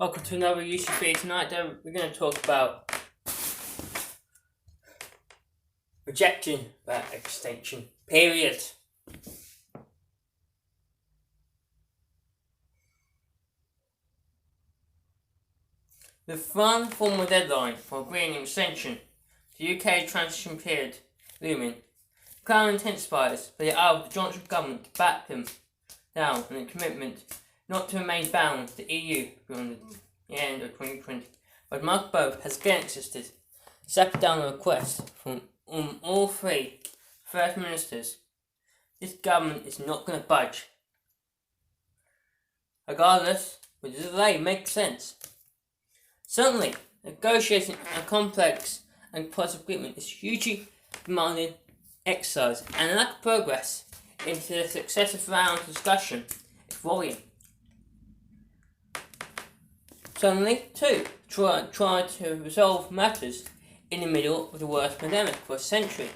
Welcome to another UCB. Tonight we're going to talk about rejecting that extinction period. The final formal deadline for agreeing an extension to the UK transition period looming, the Crown intensifies for the hour of the Johnson government to back them down on a commitment not to remain bound to the EU beyond the end of 2020. But Mark Bove has again insisted, stepping down a request from all three First Ministers. This government is not going to budge. Regardless, the delay makes sense. Certainly, negotiating a complex and positive agreement is hugely demanding exercise, and a lack of progress into the successive round of discussion is worrying. Certainly, too, try to resolve matters in the middle of the worst pandemic for a century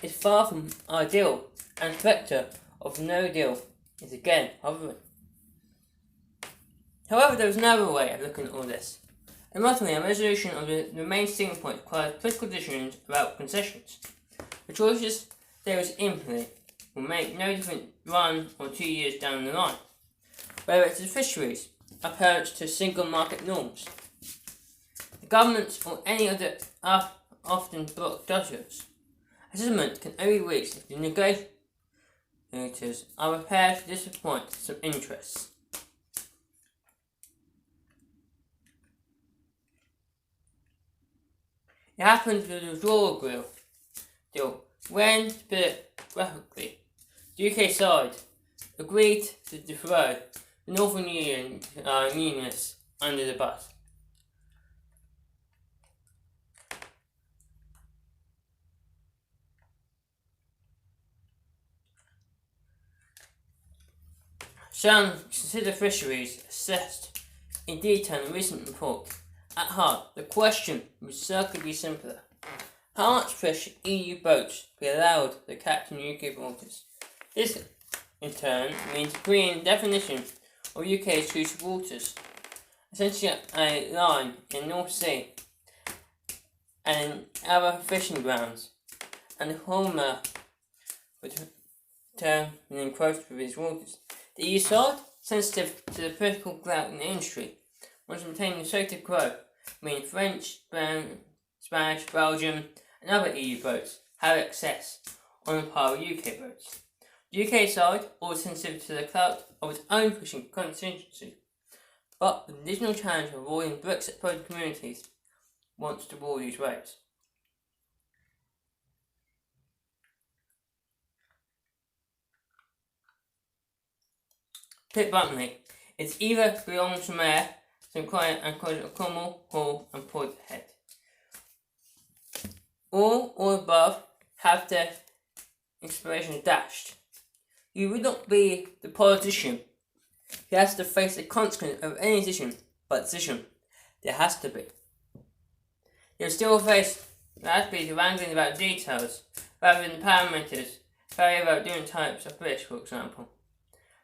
is far from ideal, and the vector of no deal is again hovering. However, there is another way of looking at all this. And ultimately, a resolution of the main sticking point requires political decisions about concessions. The choices there is implement will make no difference 1 or 2 years down the line, whether it's the fisheries, approach to single market norms. The government or any other often block dodgers. A settlement can only reach if the negotiators are prepared to disappoint some interests. It happened with the withdrawal deal when, graphically, the UK side agreed to throw the Northern Unionists under the bus. Some consider fisheries assessed in detail in a recent report. At heart, the question would certainly be simpler. How much fish EU boats be allowed to catch in UK waters? This, in turn, means agreeing definition of UK exclusive waters, essentially a line in North Sea and in other fishing grounds, and the Homer would turn and encroach with these waters. The EU side, sensitive to the political clout in the industry, wants to maintain associative growth, meaning French, Spanish, Belgium, and other EU boats have access on a par with UK boats. The UK side, always sensitive to the clout of its own fishing contingency, but the additional challenge of avoiding Brexit-prone communities wants to rule these rates. Put bluntly, it's either belong to Mayor, St. Quiet and Cornwall, Hall and Porthead. All or above have their inspiration dashed. You would not be the politician who has to face the consequence of any decision, but decision there has to be. You'll still face the wrangling about details, rather than parameters, vary about different types of fish, for example.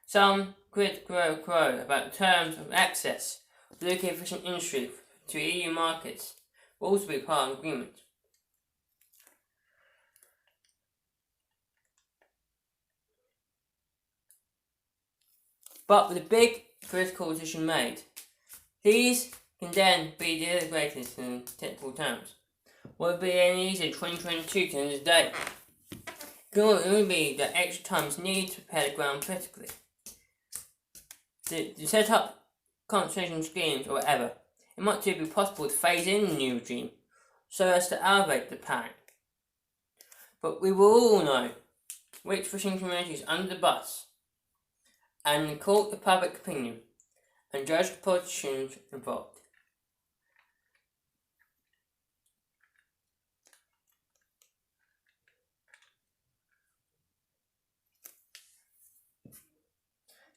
Some quid pro quo about terms of access of the UK fishing industry to EU markets will also be part of the agreement. But with a big political decision made, these can then be deliberated in technical terms. Will it be any easier in 2022 than today? It can only be that extra time is needed to prepare the ground politically. To set up compensation schemes or whatever, it might too be possible to phase in the new regime so as to elevate the panic. But we will all know which fishing communities under the bus and court the public opinion and judge the politicians involved.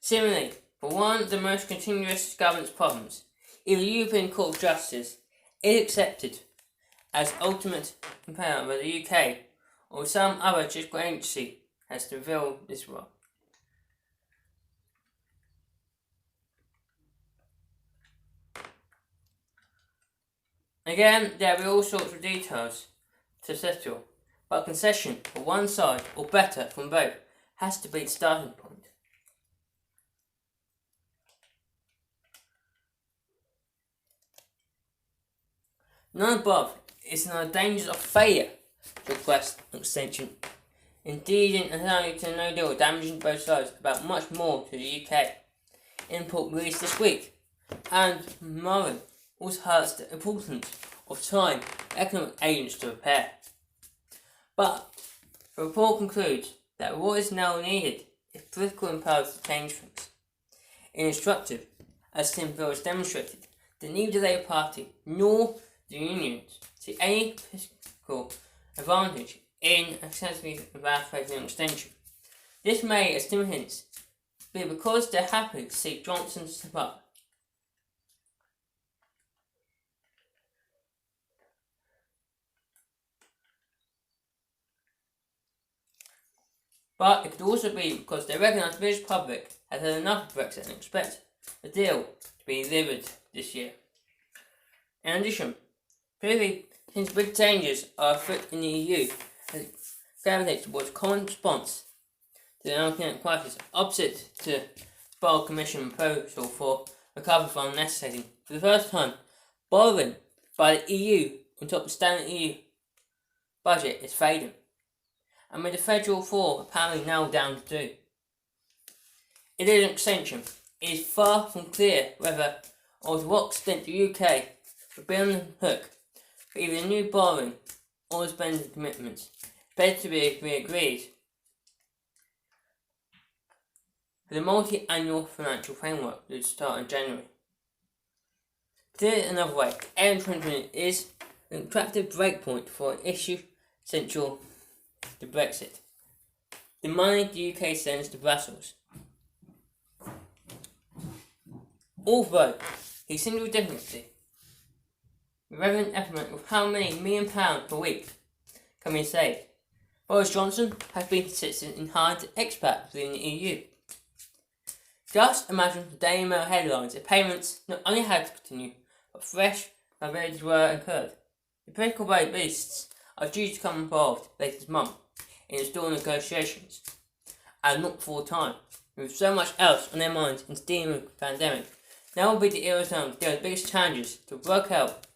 Similarly, for one of the most continuous governance problems, either the European Court of Justice is accepted as ultimate power by the UK, or some other judicial agency has to reveal this role. Again, there will be all sorts of details to settle, but a concession for one side, or better, from both, has to be the starting point. None above is in the dangers of failure to request an extension. Indeed, in allowing to no deal damaging both sides about much more to the UK. Import released this week, and Murray also highlights the importance of time for economic agents to repair. But the report concludes that what is now needed is political impulse to change things. Instructive, as Tim Phil has demonstrated, that neither the Labour Party nor the unions see any political advantage in excessively evaluating an extension. This may, as Tim hints, be because they're happy to see Johnson step up. But it could also be because they recognise the British public has had enough of Brexit and expect the deal to be delivered this year. In addition, clearly, since big changes are afoot in the EU, it gravitates towards common response to the economic crisis, opposite to Borrell Commission proposal for recovery fund necessitating, for the first time, borrowing by the EU on top of the standard EU budget is fading, and with the federal floor apparently now down to 2. It is an extension. It is far from clear whether or to what extent the UK will be on the hook for either new borrowing or spending commitments, better to be agreed for the multi-annual financial framework that will start in January. To put it another way, end 2020 is an attractive breakpoint for an issue central to Brexit: the money the UK sends to Brussels. Although he seems with difficulty, the relevant estimate of how many £1 million per week can be saved, Boris Johnson has been consistent in hiring expats within the EU. Just imagine the Daily Mail headlines if payments not only had to continue, but fresh liabilities were incurred. The political beasts are due to come involved later this month in the store negotiations, and not full time, with so much else on their minds in dealing with the pandemic. Now will be the era time to deal with the biggest challenges to work out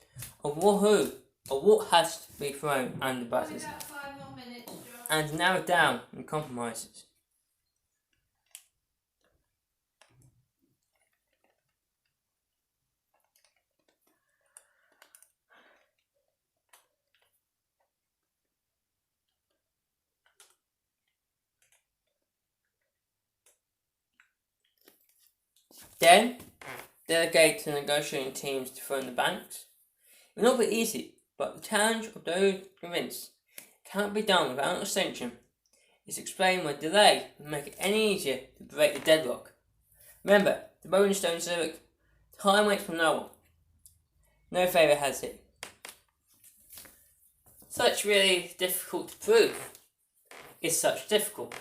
of what has to be thrown under the buses, and narrow down in compromises. Then, delegate to negotiating teams to phone the banks. It will not be easy, but the challenge of those convinced it cannot be done without an extension is explained why delay will make it any easier to break the deadlock. Remember, the Rolling Stones lyric, time waits for no one. No favour has it. Such really difficult to prove is such difficult.